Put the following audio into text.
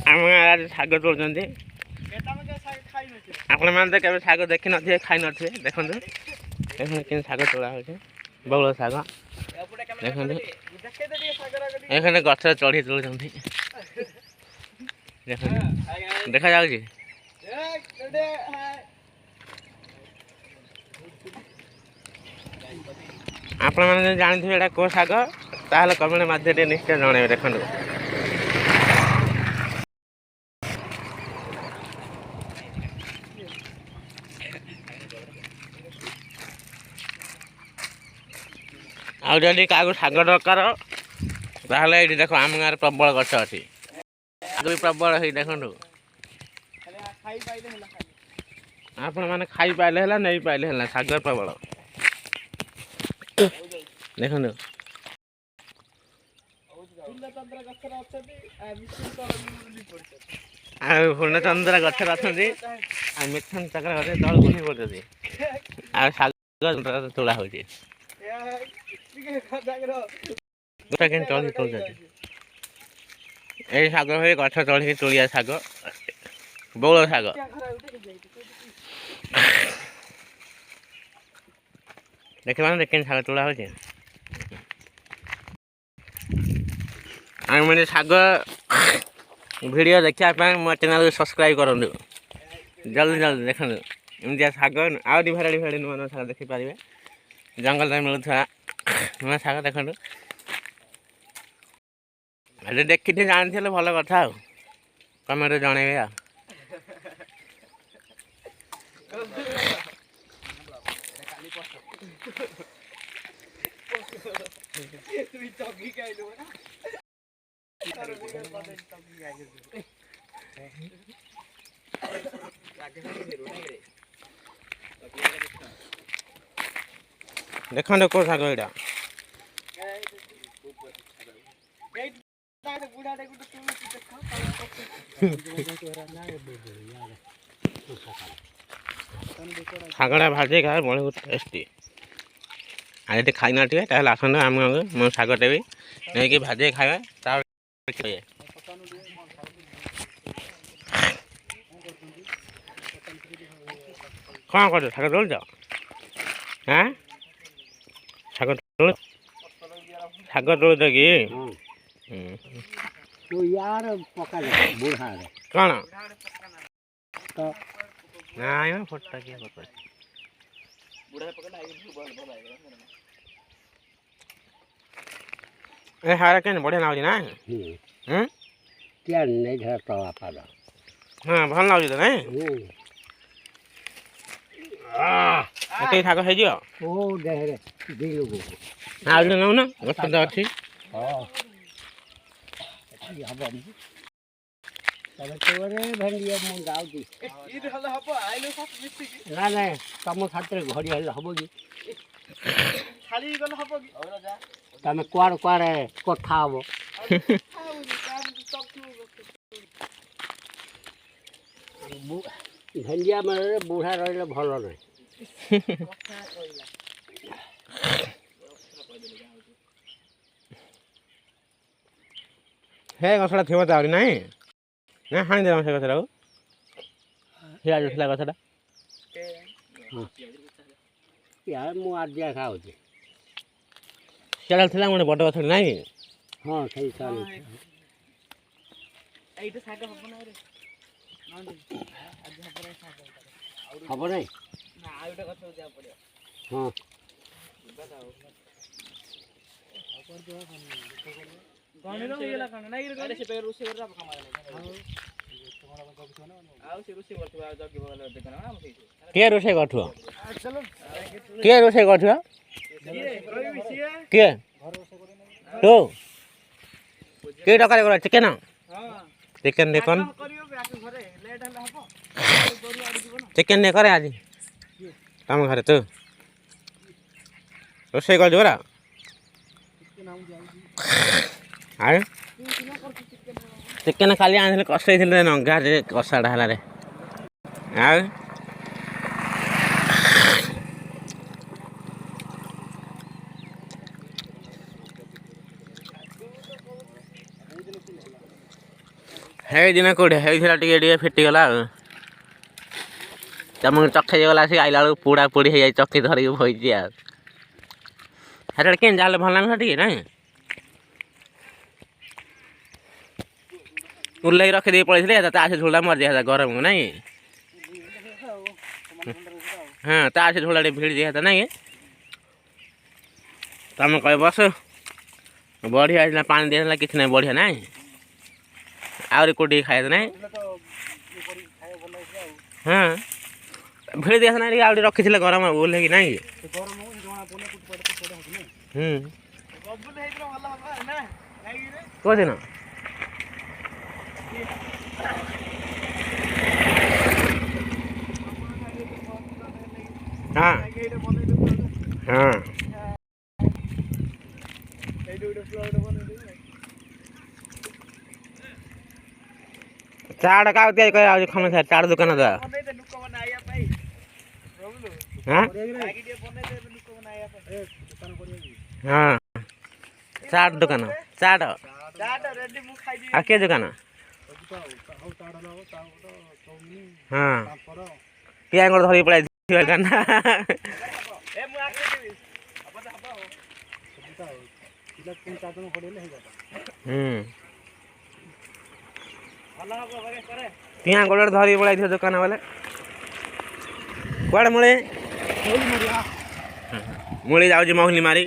आम आज शाग तोड़ते आपण मैंने तो शाग देखी थे खाई थे देखो कि शाग तोड़ा हो बौल शाग देखो ये गच चढ़ी तोड़ देखा जा आपण मैंने जानते हैं कौ शाग ताल कमेंट माध्यम निश्चय जन देखो आदि क्या शाग दरकार ये देख आम गाँव प्रबल गच अच्छी भी प्रबल है देखो आपण मैंने खाई पाइले है नहीं पाइले है शाग प्रबल देखो पूर्णचंद्र गचर अच्छा मिथुन चक्र गच तल बुझी पड़ती तोड़ा हो शाग हुए गछ चढ़ी तोड़िया शाग बौल शाग देखा देख शाग तोड़ा हो मैंने शाग वीडियो देखा मो चैनल को सब्सक्राइब करूँ जल्दी जल्दी देखो एमती शाग आदि भेराड़ी भेराड़ी नुआ नुआ शाग देखिपारे जंगल में मिलूला नुआ शाग देखो देखी जानी भल कथा कमेंट जनइबे आ देखो कौ शाग यहाँ शागड़ा भाजी खाए बहुत टेस्टी आज ये खाई ना आसन आम मो शागटे भी नहीं भाजी खाए कौन कर शाग तोड़ हाँ शाग तोड़ शाग तोड़ कि यार पका बुढ़ा कौन तो ना फोटा किए ए हारा के बढ़िया लागे ना क्या नहीं धरता पाद हाँ भल लागे तो नहीं कई शाग है ओ देहरे दिलु आज नौ ना गछ तो अच्छी हां हबनी तबे तोरे भेंडिया मन गाव दी ई हल हबो आइलो सब मिस्ती ना ना तम खातिर घड़ी हल हबो की खाली गल हबो की और जा तमे क्वार क्वार कथा हबो भेंडिया मारे बूढ़ा रहले भल नहीं कथा कइला हे गछड़ा थी तो नहीं ना हाणी दे से गछड़ा हे आज थला गछड़ा यार मु आज दिया खाओ जे चल थला मोने बड़ गछड़ा नहीं हां सही साल एइटा साग हबो ना रे नंदी आज हबरे साग हबो नहीं ना आउटा गछ जा पड़ियो हां बताओ ऊपर जो गने न येला खाना नाही रे अरे से पे रुसे कर रहा कमा आउ से रुसे करथवा जग बगल देखना हम सही के रोसे गठुआ चलो के रोसे गठुआ के तो के टका कर चिकन हां चिकन देखन करियो आके घरे लेट हला हबो गोरु आडी जीवन चिकन ने करे आज तम घरे तो रोसे कर जोरा आए चिकन खाली आने कषे नंगा कषाड़ा है आ ହେଇ ଦିନ କୋଉଠି ହେଇଥିଲା ଟିକେ ଟିକେ ଫିଟିଗଲା ଆଉ ତମକୁ ଚଖେଇ ଗଲା ଆସିକି ଆଇଲା ବେଳକୁ ପୋଡ଼ା ପୋଡ଼ି ହେଇଯାଇ ଚକି ଧରିକି ବଇଛି ଆଉ ହେଟା କେମିତି ଯାହେଲେ ଭଲ ଲାଗୁଥିଲା ଟିକେ ନାଇଁ ଉଲ୍ଲେଖ ରଖିଦେଇ ପଳେଇଥିଲେ ତା ସେ ଝୋଳଟା ମରିଯାଇଥିଲା ଗରମକୁ ନାଇଁ ହଁ ତା ସେ ଝୋଳଟା ଟିକେ ଭିଡ଼ି ଯାଇଥିଲା ନାଇଁ ତମେ କହ ବସ ବଢ଼ିଆ ହେଇଥିଲା ପାଣି ଦିଆଥିଲା କିଛି ନାହିଁ ବଢ଼ିଆ ନାଇଁ ଆହୁରି କୋଉଠି ଖାଇବା ନାଇଁ ହଁ ଭିଡ଼ି ଦିଆଥିଲା ଟିକେ ଆଉ ଟିକେ ରଖିଥିଲେ ଗରମ ଓହ୍ଲେଇକି ନାଇଁ କୋଉଦିନ ହଁ ହଁ ଚାଟ କାହାକୁ ତିଆରି କରିବା ହଉଛି ଖମେ ଚାଟ ଦୋକାନ ଦା ହଁ ହଁ ଚାଟ ଦୋକାନ ଚାଟ ଆଉ କିଏ ଦୋକାନ ହଁ ପିଆଙ୍କର ଧରିକି ପଳାଇ ଦୋକାନ ପିଆ ଗୋଟେ ଧରିକି ପଳାଇଥିବ ଦୋକାନ ବେଲେ କୁଆଡ଼େ ମୂଳି ମୂଳି ଯାଉଛି ମହୁଲି ମାରି